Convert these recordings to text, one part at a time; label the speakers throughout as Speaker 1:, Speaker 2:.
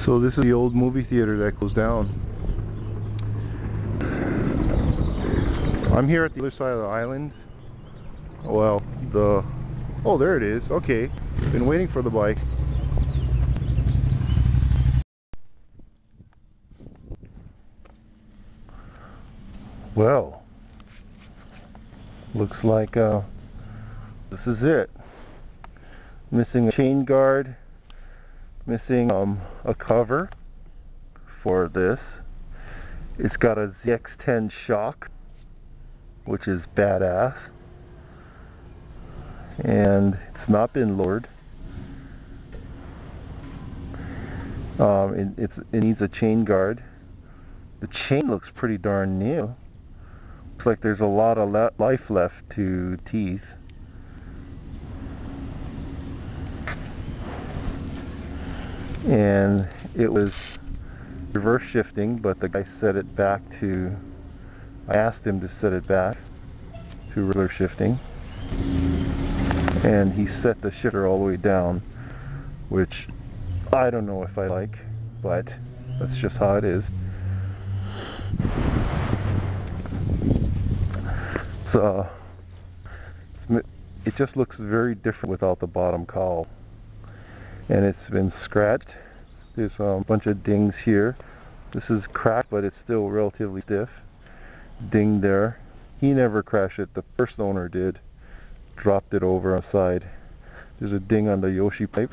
Speaker 1: So this is the old movie theater that closed down. I'm here at the other side of the island. Well, oh, there it is. Okay, been waiting for the bike. Well, looks like this is it. Missing a chain guard, missing a cover for this. It's got a ZX10 shock, which is badass, and it's not been lowered. It needs a chain guard. The chain looks pretty darn new. Looks like there's a lot of life left to teeth. And it was reverse shifting, but the guy set it back to, I asked him to set it back to regular shifting, and he set the shifter all the way down, which I don't know if I like, but that's just how it is. So it just looks very different without the bottom cowl, and it's been scratched. There's a bunch of dings here. This is cracked, but it's still relatively stiff. Ding there. He never crashed it. The first owner did. Dropped it over on the side. There's a ding on the Yoshi pipe.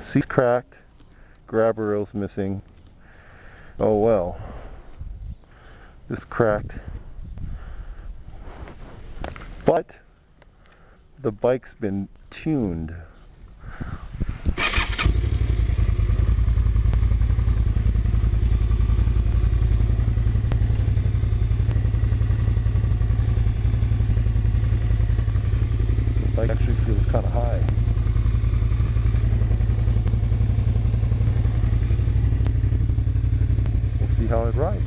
Speaker 1: Seat's cracked. Grabber rail's missing. Oh well. This cracked. But the bike's been tuned. The bike actually feels kind of high. We'll see how it rides.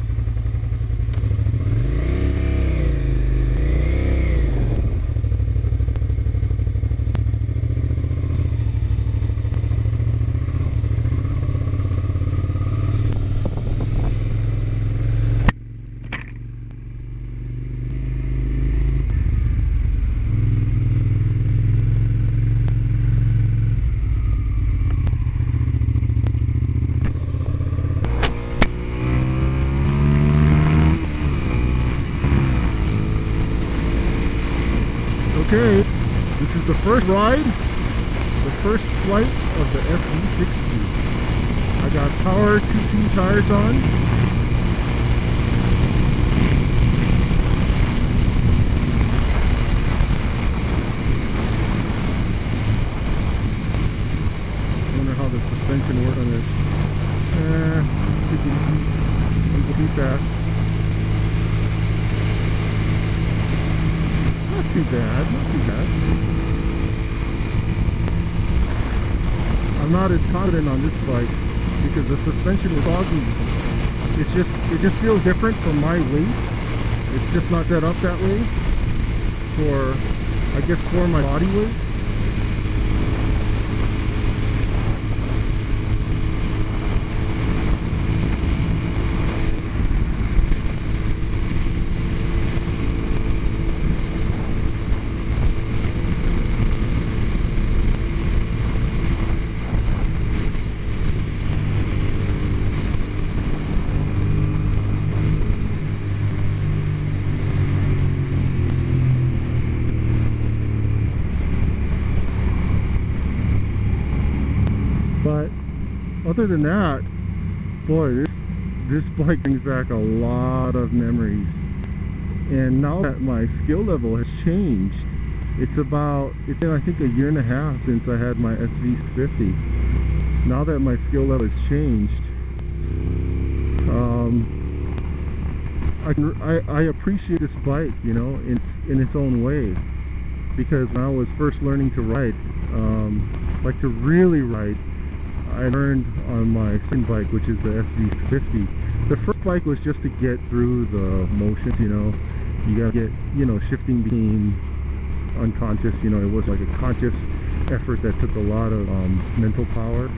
Speaker 1: Okay, this is the first ride, the first flight of the SV650. I got power 2C tires on. I wonder how the suspension works on this. Take it easy, too fast. Not too bad, not too bad. I'm not as confident on this bike because the suspension was foggy. It just feels different for my weight. It's just not set up that way for, I guess, for my body weight. But other than that, boy, this bike brings back a lot of memories. And now that my skill level has changed, it's been I think a year and a half since I had my SV650. Now that my skill level has changed, I appreciate this bike, you know, in its own way. Because when I was first learning to ride, like to really ride, I learned on my second bike, which is the SV650. The first bike was just to get through the motions, you know. You gotta get, you know, shifting between unconscious, you know, it was like a conscious effort that took a lot of mental power.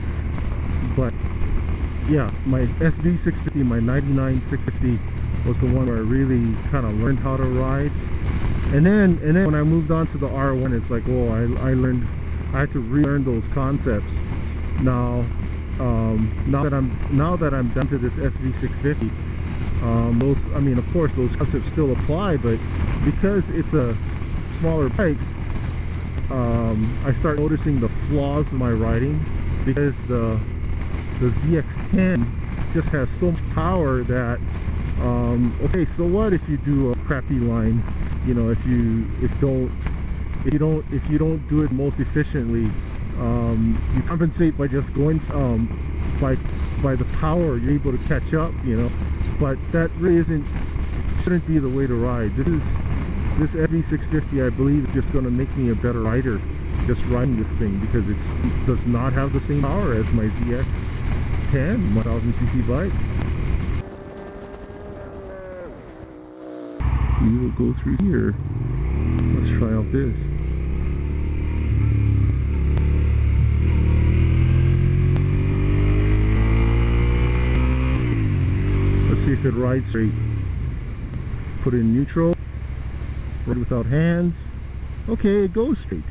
Speaker 1: yeah, my SV650, my 99 650 was the one where I really kind of learned how to ride. And then when I moved on to the R1, it's like, oh, I had to relearn those concepts. Now now that I'm done to this SV650, those, I mean, of course those concepts still apply, but because it's a smaller bike, I start noticing the flaws in my riding, because the ZX10 just has so much power that okay, so what if you do a crappy line, you know, if you don't do it most efficiently, you compensate by just going by the power, you're able to catch up, you know. But that really shouldn't be the way to ride. This SV650, I believe, is just going to make me a better rider just riding this thing, because it does not have the same power as my ZX10 1000cc bike. We will go through here. Let's try out this. Let's see if it rides straight. Put it in neutral. Ride without hands. Okay, it goes straight.